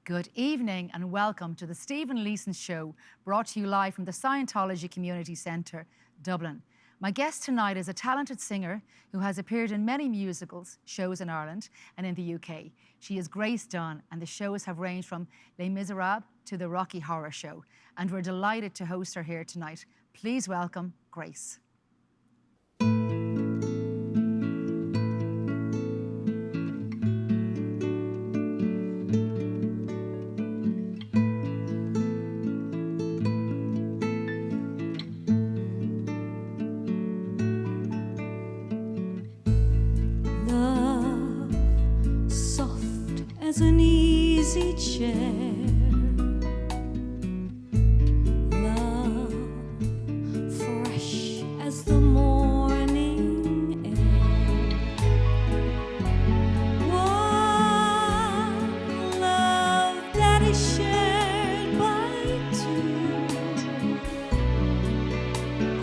Good evening and welcome to the Stephen Leeson Show, brought to you live from the Scientology Community Centre, Dublin. My guest tonight is a talented singer who has appeared in many musicals, shows in Ireland and in the UK. She is Grace Dunne, and the shows have ranged from Les Miserables to the Rocky Horror Show. And we're delighted to host her here tonight. Please welcome Grace. As an easy chair, love fresh as the morning air, one love that is shared by two.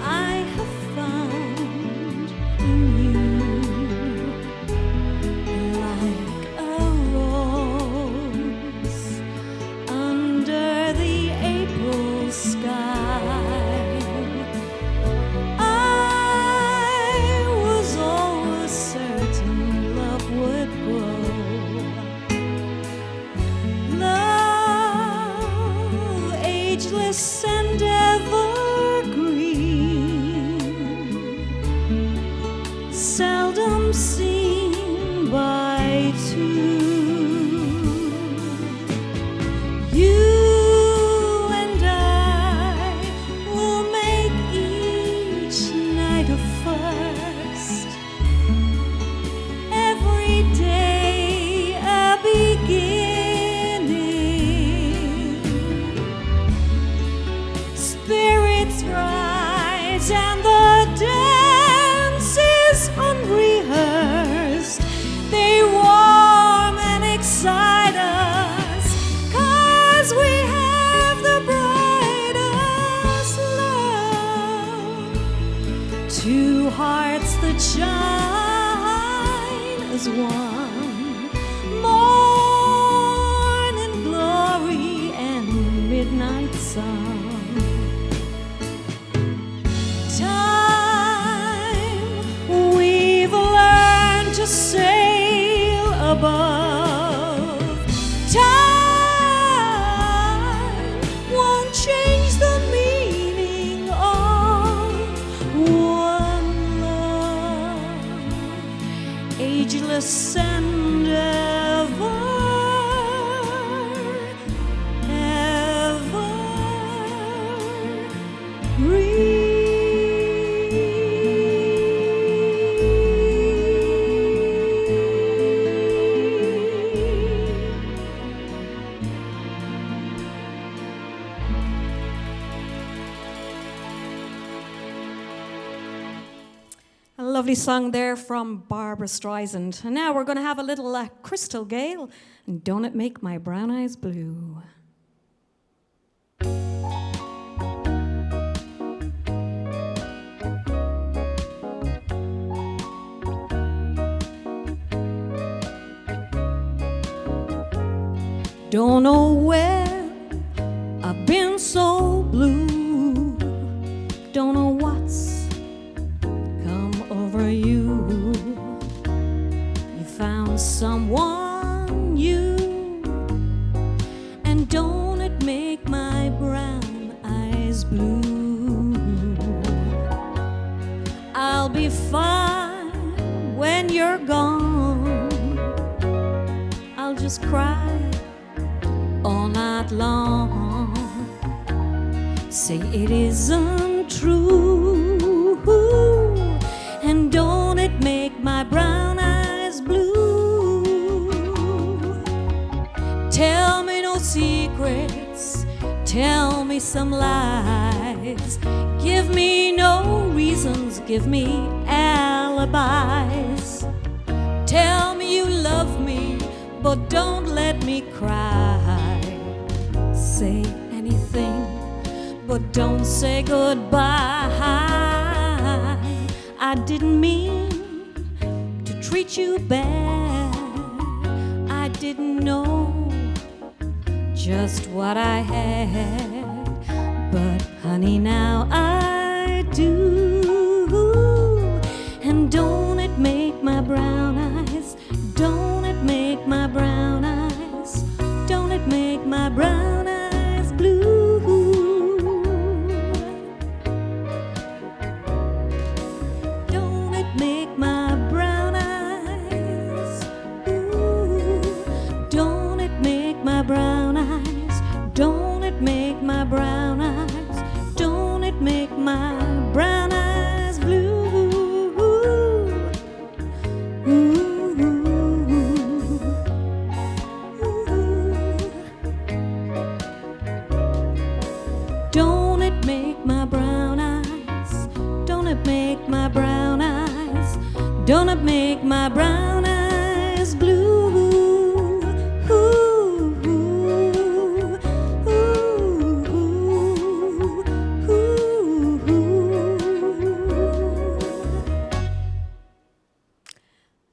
I have found in you. And evergreen, seldom seen by two. You and I will make each night a first, every day a beginning. And the dance is unrehearsed. They warm and excite us, 'cause we have the brightest love. Two hearts that shine as one, morning glory and midnight sun. To sail above, time won't change the meaning of one love, ageless and evergreen. Lovely song there from Barbara Streisand. And now we're going to have a little Crystal Gale, and Don't It Make My Brown Eyes Blue. Don't know where I've been so blue. Don't know what's over you. You found someone new, and don't it make my brown eyes blue? I'll be fine when you're gone. I'll just cry all night long. Say it isn't true. And don't it make my brown eyes blue? Tell me no secrets, tell me some lies. Give me no reasons, give me alibis. Tell me you love me, but don't let me cry. Say anything, but don't say goodbye. I didn't mean to treat you bad. I didn't know just what I had, but honey, now I do. And don't it make my brown eyes, don't it make my brown eyes, don't it make my brown eyes blue? Don't it make my brown eyes, ooh, don't it make my brown eyes, don't it make my brown eyes, don't it make my brown eyes blue? Don't it make my brown eyes, don't it make my brown eyes, don't it make my brown eyes blue?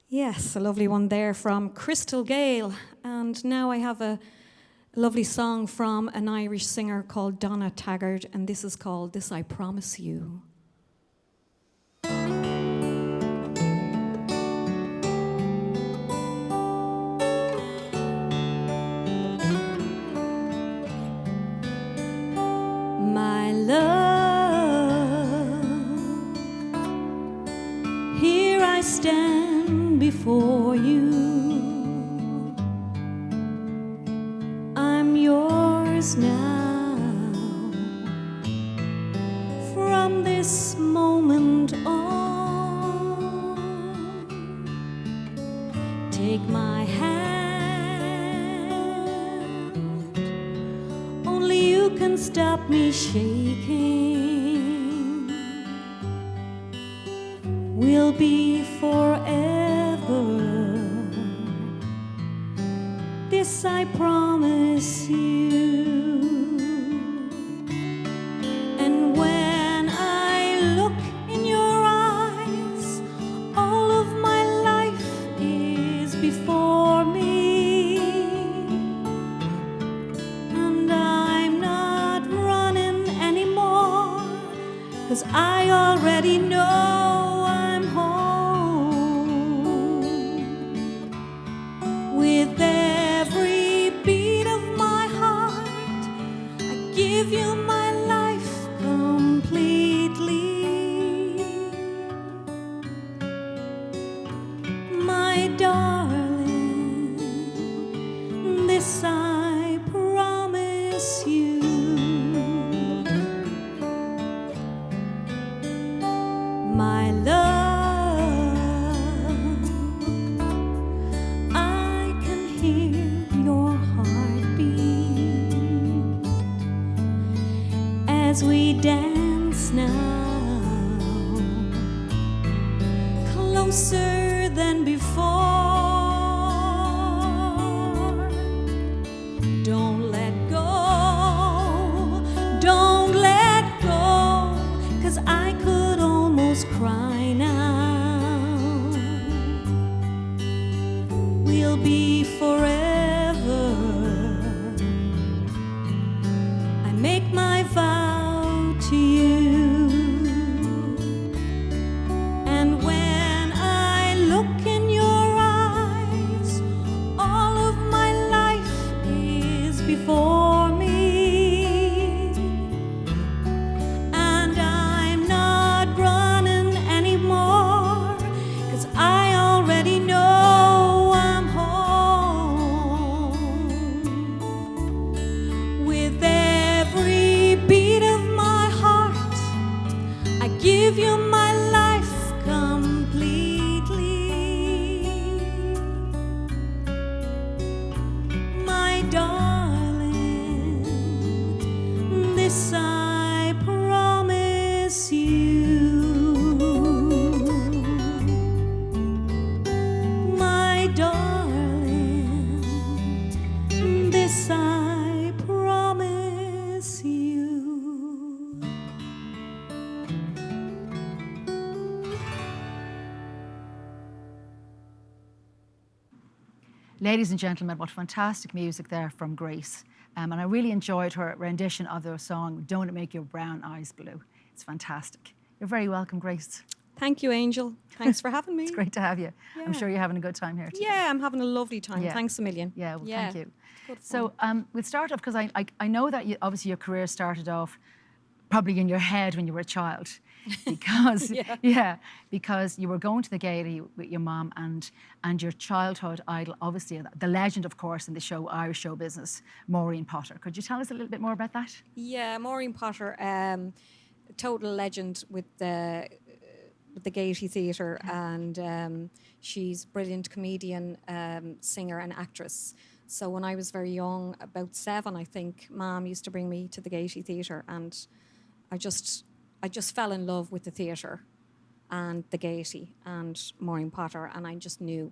Yes, a lovely one there from Crystal Gale. And now I have a lovely song from an Irish singer called Donna Taggart, and this is called This I Promise You. My love, here I stand before you. I'm yours now. From this moment on, take my hand. Only you can stop me shaking. We'll be forever. This I promise you. And when I look in your eyes, all of my life is before me. And I'm not running anymore, 'cause I already know I'm home. With every beat of my heart, I give you my life completely. My darling, this I promise you. My love, I can hear your heartbeat as we dance now, closer than before. Don't let go, don't let go, 'cause I could almost cry now. We'll be forever. I make my vow to you. And when I look in your eyes, all of my life is before me. And I'm not running anymore, 'cause I already know I'm home. With every beat of my heart, I give you my life completely. My darling, this I promise you. My darling, this I promise you. Ladies and gentlemen, what fantastic music there from Grace. And I really enjoyed her rendition of the song, Don't It Make Your Brown Eyes Blue. It's fantastic. You're very welcome, Grace. Thank you, Angel. Thanks for having me. It's great to have you. Yeah. I'm sure you're having a good time here today. Yeah, I'm having a lovely time. Yeah. Thanks a million. Yeah, well, thank you. Good fun. So we'll start off, because I know that obviously your career started off probably in your head when you were a child, because because you were going to the Gaiety with your mom, and your childhood idol, obviously the legend, of course, in the show Irish show business, Maureen Potter. Could you tell us a little bit more about that? Yeah, Maureen Potter, total legend with the Gaiety Theatre, and she's a brilliant comedian, singer and actress. So when I was very young, about 7, I think, Mom used to bring me to the Gaiety Theatre, and I just fell in love with the theatre and the Gaiety and Maureen Potter, and I just knew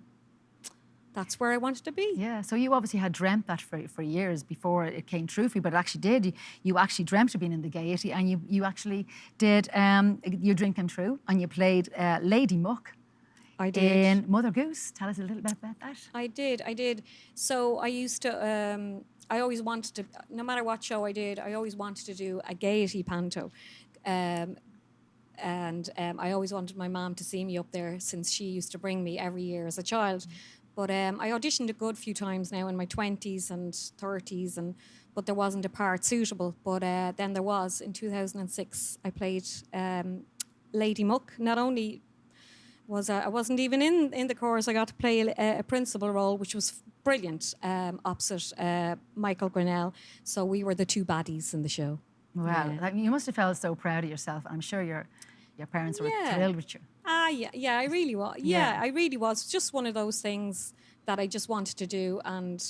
that's where I wanted to be. Yeah, so you obviously had dreamt that for years before it came true for you, but it actually did. You actually dreamt of being in the Gaiety, and you actually did your dream come true, and you played Lady Muck. I did. In Mother Goose. Tell us a little bit about that. I did. So I used to, I always wanted to, no matter what show I did, I always wanted to do a Gaiety Panto. And I always wanted my mom to see me up there, since she used to bring me every year as a child. But I auditioned a good few times now in my 20s and 30s, but there wasn't a part suitable. But then there was. In 2006, I played Lady Muck. Not only I wasn't even in the chorus, I got to play a principal role, which was brilliant, opposite Michael Grinnell. So we were the two baddies in the show. Wow, Yeah. like, you must have felt so proud of yourself. I'm sure your parents were thrilled with you. Yeah, I really was. Yeah. I really was. Just one of those things that I just wanted to do, and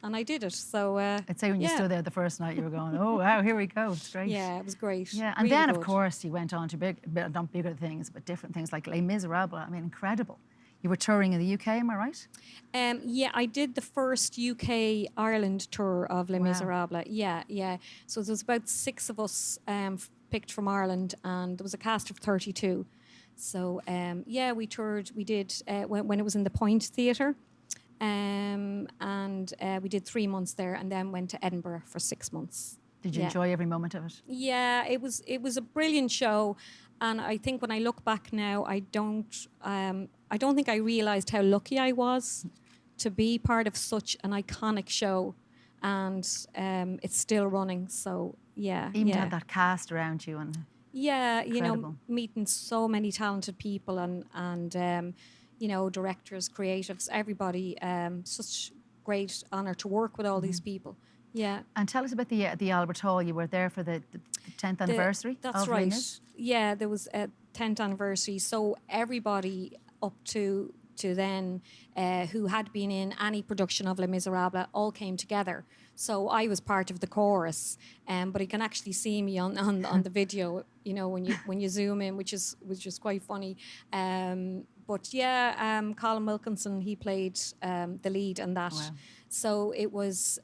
I did it. So I'd say when you stood there the first night, you were going, oh, wow, here we go. It's great. yeah, it was great. Yeah, and Really then, of good. course, you went on to not bigger things, but different things like Les Miserables. I mean, incredible. You were touring in the UK, am I right? Yeah, I did the first UK Ireland tour of Les Wow. Miserables. Yeah. So there was about 6 of us picked from Ireland, and there was a cast of 32. So we toured. We did when it was in the Point Theatre, and we did 3 months there, and then went to Edinburgh for 6 months. Did you Yeah. enjoy every moment of it? Yeah, it was a brilliant show, and I think when I look back now, I don't think I realised how lucky I was to be part of such an iconic show, and it's still running. So yeah, Even yeah. to have that cast around you, and Yeah, Incredible. meeting so many talented people, and directors, creatives, everybody. Such great honour to work with all these people. Yeah. and tell us about the Albert Hall. You were there for the 10th anniversary. That's of Les right. Mis? Yeah, there was a 10th anniversary. So everybody up to then who had been in any production of Les Miserables all came together. So I was part of the chorus, but you can actually see me on the video, when you zoom in, which is quite funny. But yeah, Colin Wilkinson, he played the lead in that. Wow. So it was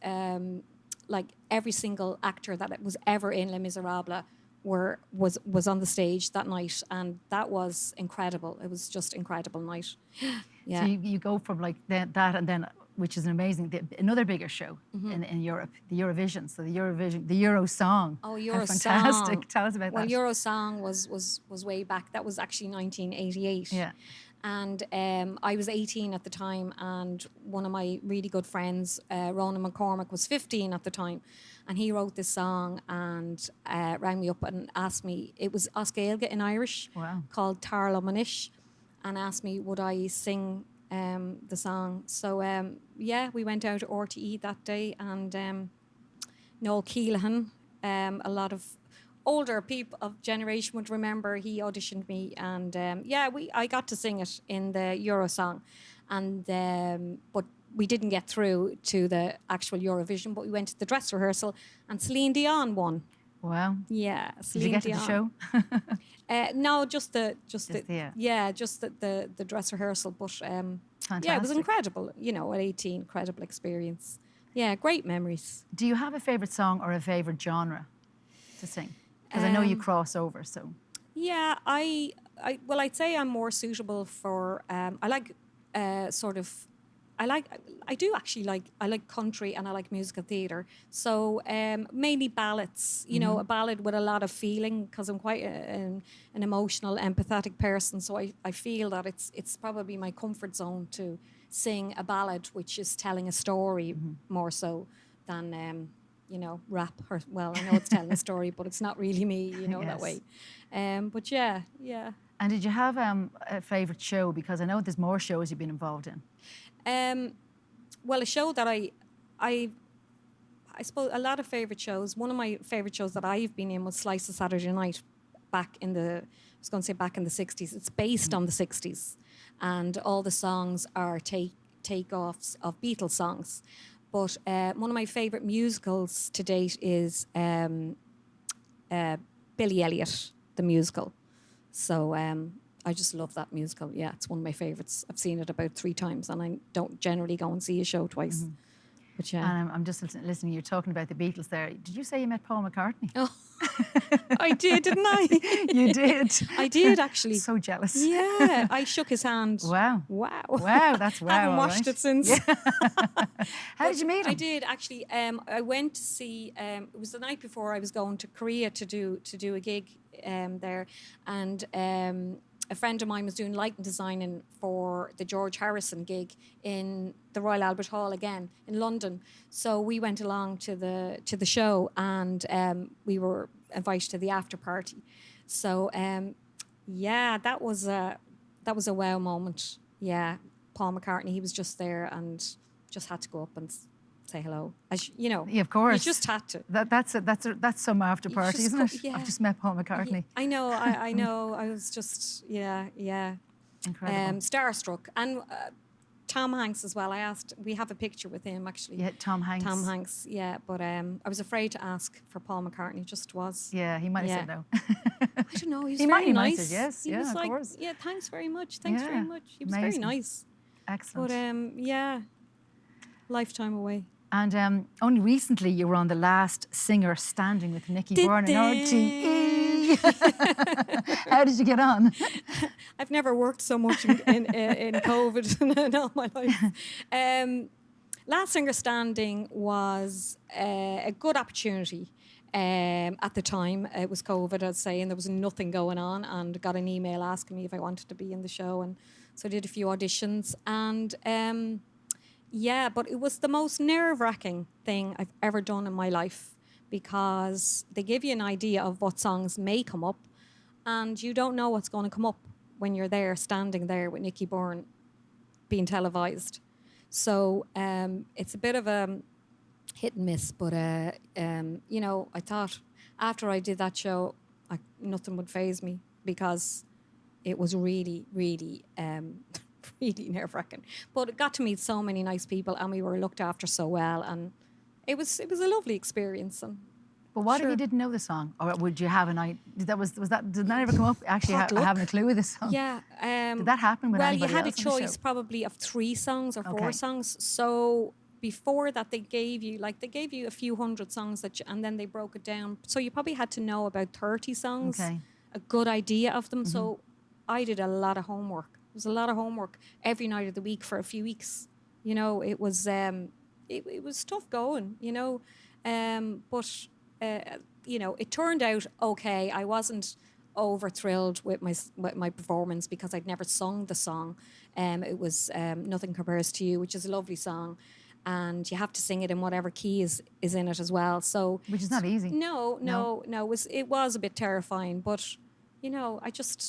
like every single actor that was ever in Les Miserables was on the stage that night, and that was incredible. It was just incredible night. Yeah. So you go from like that, and then, which is an amazing, another bigger show in Europe, the Eurovision. So the Eurosong. Oh, How Eurosong. fantastic. Tell us about Well, that. Eurosong was way back. That was actually 1988. Yeah. And I was 18 at the time, and one of my really good friends, Ronan McCormick, was 15 at the time, and he wrote this song and rang me up and asked me. It was Oscailga in Irish, Wow. called Tarla Manish, and asked me would I sing the song. So we went out to RTE that day, and Noel Keelan, a lot of older people of generation would remember, he auditioned me, and I got to sing it in the Eurosong, and but we didn't get through to the actual Eurovision, but we went to the dress rehearsal, and Celine Dion won. Wow. Yeah, Did Celine you get to Dion. the show? No, just the dress rehearsal. But Fantastic. yeah, it was incredible. At 18, incredible experience. Yeah, great memories. Do you have a favourite song or a favourite genre to sing? Because I know you cross over, so. Yeah, I'd say I'm more suitable for. I like sort of I do actually I like country and I like musical theatre. So mainly ballads, you know, a ballad with a lot of feeling, because I'm quite an emotional, empathetic person. So I feel that it's probably my comfort zone to sing a ballad which is telling a story more so than you know, rap. Or, well, I know it's telling a story, but it's not really me, you know, that way. But yeah. And did you have a favourite show? Because I know there's more shows you've been involved in. Well, a show that I suppose a lot of favourite shows. One of my favourite shows that I've been in was Slice of Saturday Night back in the 60s. It's based on the 60s, and all the songs are takeoffs of Beatles songs. But one of my favourite musicals to date is Billy Elliot, the musical. So I just love that musical. Yeah, it's one of my favourites. I've seen it about 3 times, and I don't generally go and see a show twice. But yeah. And I'm just listening, you're talking about the Beatles there. Did you say you met Paul McCartney? Oh, I did, didn't I? You did. I did, actually. So jealous. Yeah, I shook his hand. Wow. Wow, that's wow. I haven't all washed right. it since. Yeah. How did you meet him? I did, actually. I went to see, it was the night before I was going to Korea to do a gig there. And a friend of mine was doing lighting designing for the George Harrison gig in the Royal Albert Hall again in London. So we went along to the show, and we were invited to the after party. So yeah, that was a wow moment. Yeah, Paul McCartney, he was just there and just had to go up and say hello. As you know, yeah, of course. You just had to. That's some after party, isn't it? Yeah. I've just met Paul McCartney. Yeah, I know. I know. I was just Incredible. Starstruck. And Tom Hanks as well. We have a picture with him actually. Yeah, Tom Hanks. Tom Hanks. Yeah, but I was afraid to ask for Paul McCartney. Just was. Yeah, he might have said no. I don't know. He might have nice. Yes, he yeah, was of like, course. yeah, thanks very much. Thanks very much. He was Amazing. very nice. Excellent. But yeah, lifetime away. And only recently you were on The Last Singer Standing with Nicky Byrne and RTE. How did you get on? I've never worked so much in COVID in all my life. Last Singer Standing was a good opportunity. At the time, it was COVID, I'd say, and there was nothing going on, and got an email asking me if I wanted to be in the show, and so I did a few auditions, and yeah, but it was the most nerve-wracking thing I've ever done in my life, because they give you an idea of what songs may come up, and you don't know what's going to come up when you're there, standing there with Nicky Byrne, being televised. So it's a bit of a hit and miss, but you know, I thought after I did that show, nothing would faze me, because it was really, really, really nerve-wracking. But it got to meet so many nice people, and we were looked after so well, and it was a lovely experience. And but what if you didn't know the song, or would you have an idea? Did that ever come up? Actually, having a clue with the song. Yeah. Did that happen with anybody you had a else on the choice show? probably of 3 songs or 4 Okay. songs. So before that, they gave you a few hundred songs and then they broke it down. So you probably had to know about 30 songs, Okay. a good idea of them. So I did a lot of homework. It was a lot of homework every night of the week for a few weeks. You know, it was it was tough going. You know, but you know, it turned out okay. I wasn't over thrilled with my performance, because I'd never sung the song. It was Nothing Compares to You, which is a lovely song, and you have to sing it in whatever key is in it as well. So Which is not easy. No. It was a bit terrifying, but you know, I just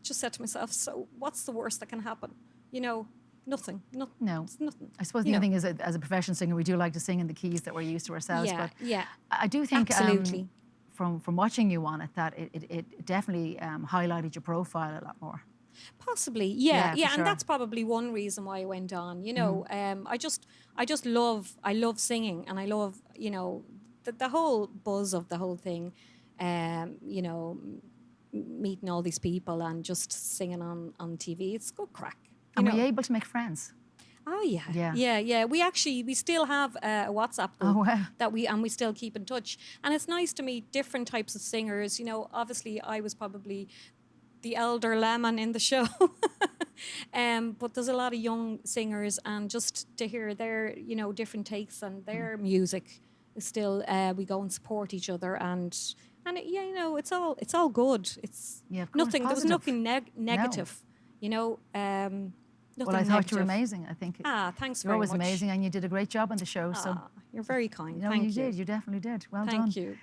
said to myself, so what's the worst that can happen? You know, nothing. No. It's nothing. I suppose the other thing is, as a professional singer, we do like to sing in the keys that we're used to ourselves. Yeah, but yeah. I do think Absolutely. From watching you on it, that it definitely highlighted your profile a lot more. Possibly, Yeah, yeah, for and sure. that's probably one reason why I went on. You know, I love singing, and I love, you know, the whole buzz of the whole thing. You know, meeting all these people and just singing on TV. It's good crack. And know. were you able to make friends? Oh yeah, Yeah. yeah. We still have a WhatsApp group Oh, wow. that we still keep in touch, and it's nice to meet different types of singers. You know, obviously I was probably the elder lemon in the show, But there's a lot of young singers, and just to hear their, different takes on their music, is still we go and support each other, and it's all good. It's Yeah, of course, nothing. There was positive. nothing negative, Well, I thought you were amazing. I think thanks you're very always much. amazing, and you did a great job on the show. So You're very kind. no, Thank you you. did. You definitely did. Well done. Thank you.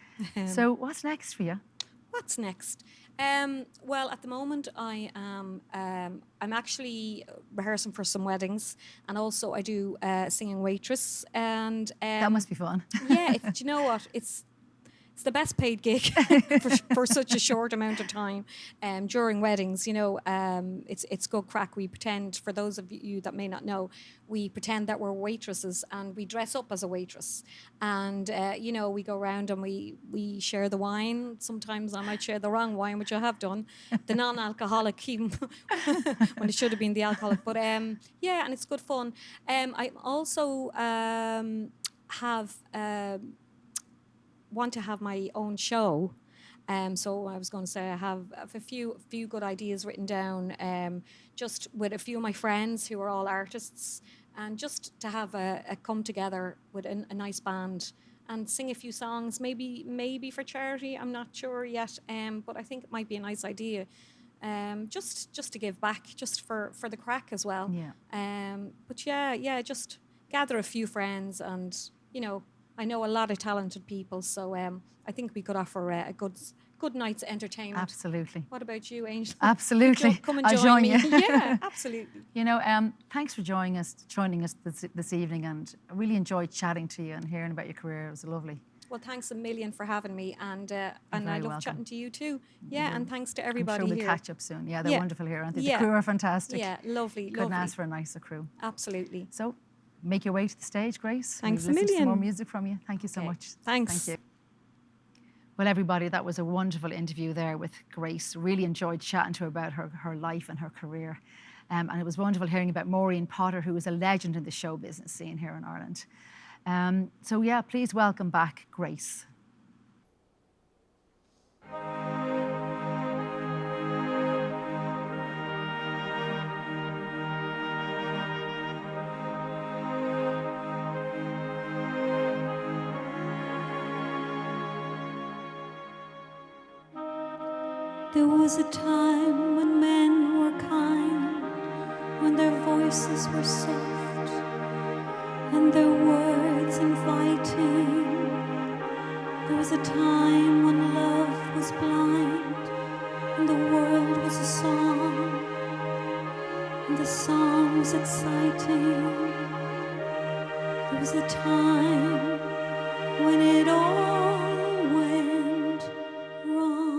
So what's next for you? What's next? Well, at the moment, I'm actually rehearsing for some weddings, and also I do singing waitress. And That must be fun. yeah, do you know what? It's the best paid gig for such a short amount of time. During weddings, it's good crack. We pretend, for those of you that may not know, we pretend that we're waitresses, and we dress up as a waitress. And, we go around and we share the wine. Sometimes I might share the wrong wine, which I have done, the non-alcoholic, even when it should have been the alcoholic. But and it's good fun. I also want to have my own show. So I was going to say I have a few good ideas written down, just with a few of my friends who are all artists, and just to have a come together with a nice band and sing a few songs, maybe for charity. I'm not sure yet, but I think it might be a nice idea. Just to give back, just for the crack as well. Yeah. But just gather a few friends, and I know a lot of talented people, so I think we could offer a good night's entertainment. Absolutely. What about you, Angel? Absolutely. Come and I'll join me. you. Yeah, absolutely. Thanks for joining us this evening, and I really enjoyed chatting to you and hearing about your career. It was lovely. Well, thanks a million for having me, and I very love welcome. chatting to you too. Yeah, and thanks to everybody I'm sure we'll here. catch up soon. Yeah, they're wonderful here, aren't they? Yeah. The crew are fantastic. Yeah, lovely. Couldn't ask for a nicer crew. Absolutely. So, make your way to the stage, Grace. Thanks We'll a listen to some more million. music from you. Thank you so Okay, much. thanks. Thank you. Well, everybody, that was a wonderful interview there with Grace. Really enjoyed chatting to her about her life and her career. And it was wonderful hearing about Maureen Potter, who is a legend in the show business scene here in Ireland. So yeah, please welcome back Grace. There was a time when men were kind, when their voices were soft and their words inviting. There was a time when love was blind and the world was a song and the song was exciting. There was a time when it all went wrong.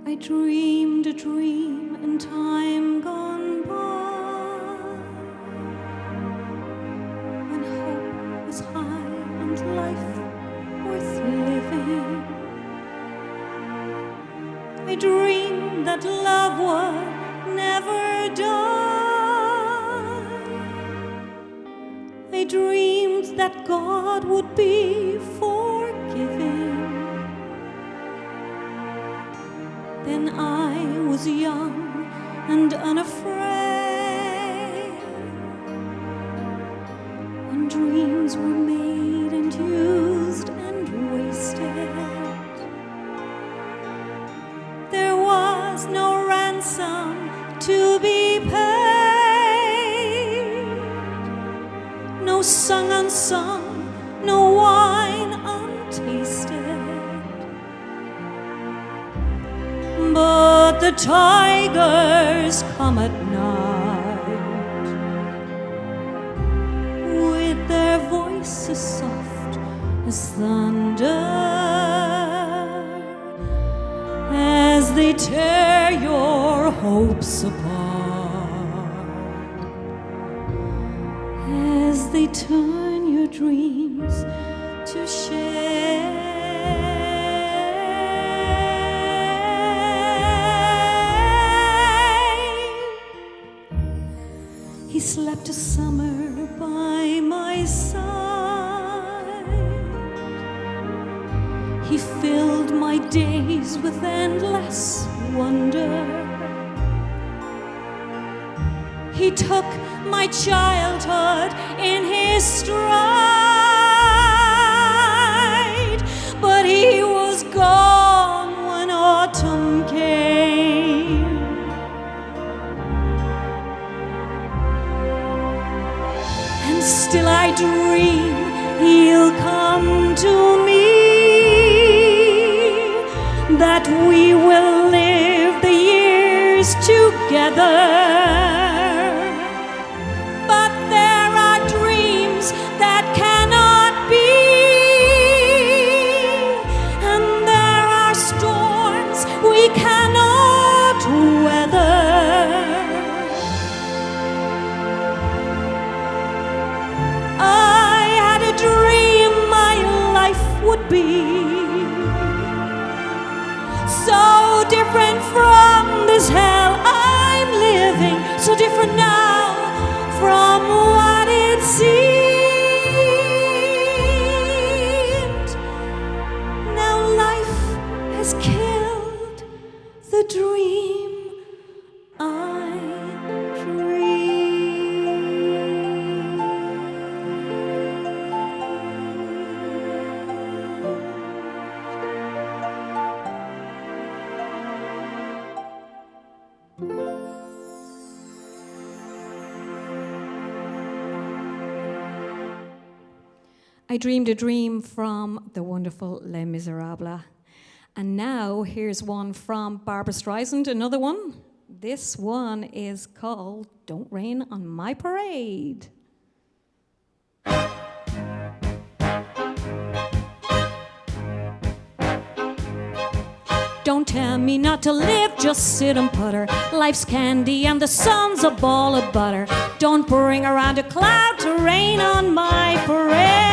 I dreamed a dream in time gone by, when hope was high and life worth living. I dreamed that love would never die. I dreamed that God would be forgiving. Then I was young and unafraid, when dreams were made and used and wasted. There was no ransom to be paid, no song unsung, no wine untasted. But the tigers come at night, with their voices soft as thunder, as they tear your hopes apart, as they turn your dreams to shame. slept a summer by my side. He filled my days with endless wonder. He took my childhood in his stride, but he was gone when autumn came. And still I dream he'll come to me, that we will live the years together. But there are dreams that cannot be, and there are storms we cannot weather. I had a dream my life would be so different from this hell I'm living, so different now from what it seemed. Now life has killed the dream I dreamed. I dreamed a dream from the wonderful Les Miserables. And now here's one from Barbra Streisand, another one. This one is called Don't Rain on My Parade. Don't tell me not to live, just sit and putter. Life's candy and the sun's a ball of butter. Don't bring around a cloud to rain on my parade.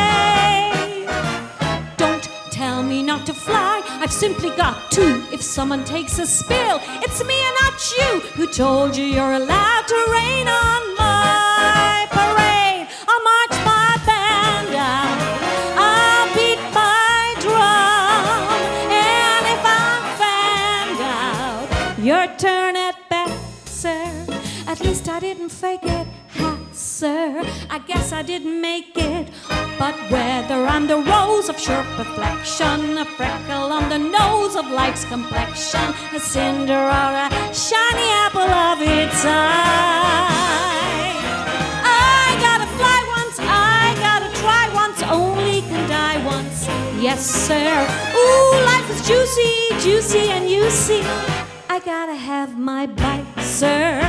Don't tell me not to fly, I've simply got to. If someone takes a spill, it's me and not you. Who told you you're allowed to rain on my parade? I'll march my band out, I'll beat my drum, and if I'm fanned out, your turn at bat, sir. At least I didn't fake it, hat, sir. I guess I didn't make it. But whether I'm the rose of sharp reflection, a freckle on the nose of life's complexion, a cinder or a shiny apple of its eye, I gotta fly once, I gotta try once, only can die once. Yes, sir. Ooh, life is juicy, juicy, and you see, I gotta have my bite, sir.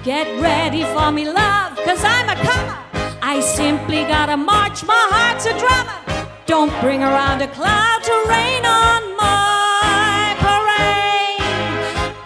Get ready for me, love, 'cause I'm a comer. I simply gotta march, my heart's a drummer. Don't bring around a cloud to rain on my parade.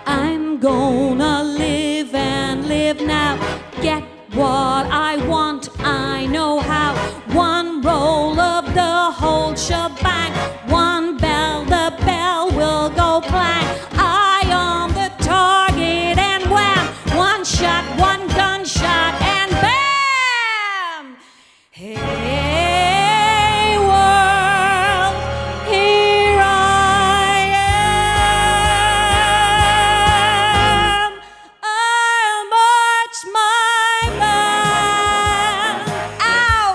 I'm gonna live and live now. Get what I want, I know how. One roll of the whole shebang. One bell, the bell will go clang. Eye on the target and wham. One shot, one gunshot, and bam! Hey, world, here I am. I'll march my band. Ow!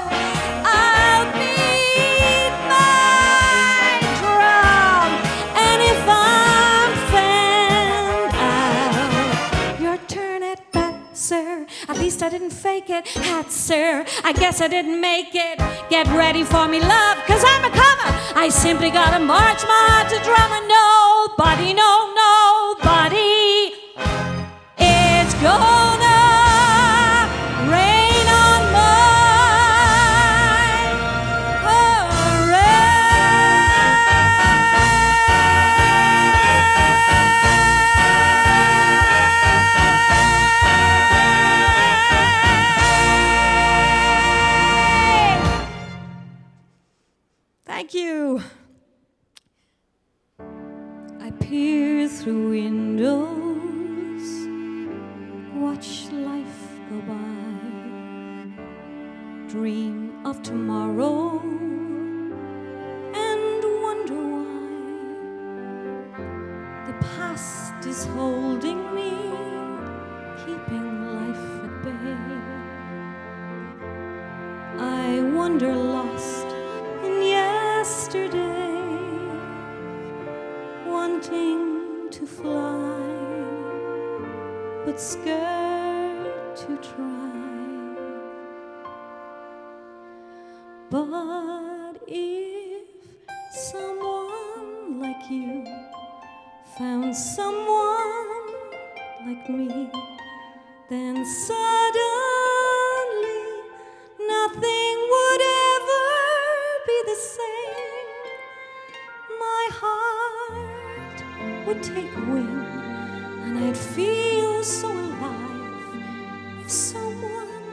I'll beat my drum. And if I'm fanned out, your turn at bat, sir. At least I didn't fake it, hat, sir. I guess I didn't make it. Get ready for me, love, 'cause I'm a comer. I simply gotta march my heart to drummer. Nobody, no, nobody is gonna rain on my parade. Thank you. I peer through windows, watch life go by. dream of tomorrow and wonder why the past is holding me, keeping life at bay. I wander lost in yesterday, wanting to fly, but scared to try. But if someone like you found someone like me, then suddenly nothing would ever be the same. My heart would take wing and I'd feel so alive if someone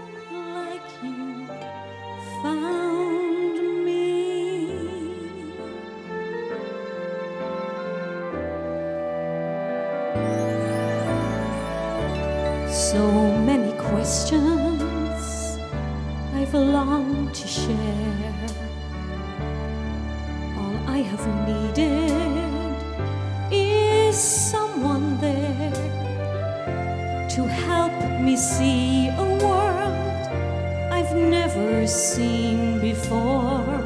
like you found me. So many questions I've longed to share. All I have needed is someone there to help me see a world I've never seen before.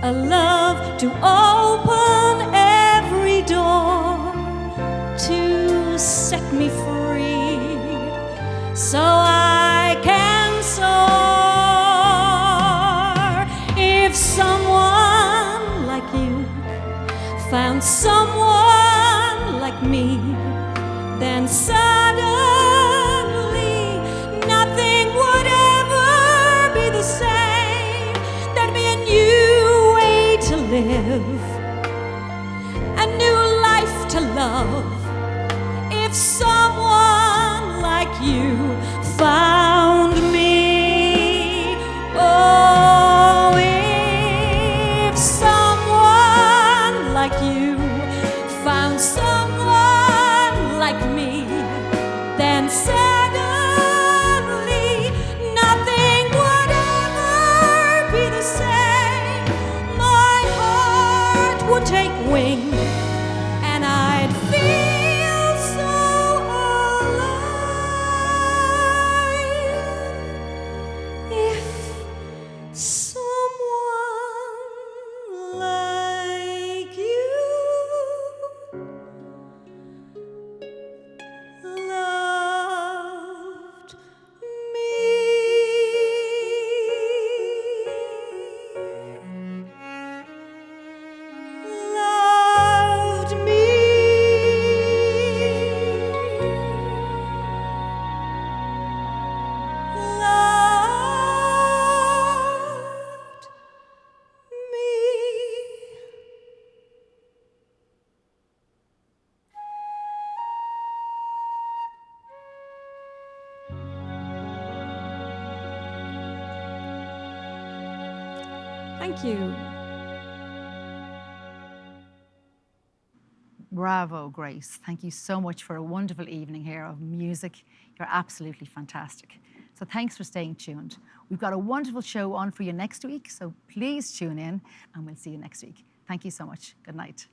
A love to open every door, to set me free, so I can soar. If someone like you found someone like me, then suddenly nothing would ever be the same. There'd be a new way to live, a new life to love. If someone like you found me, oh, if someone like you found someone like me, then suddenly nothing would ever be the same. My heart would take wing and I'd feel so alive if someone like you loved me. Loved me. Loved me. Thank you. Bravo, Grace. Thank you so much for a wonderful evening here of music. You're absolutely fantastic. So thanks for staying tuned. We've got a wonderful show on for you next week, so please tune in and we'll see you next week. Thank you so much. Good night.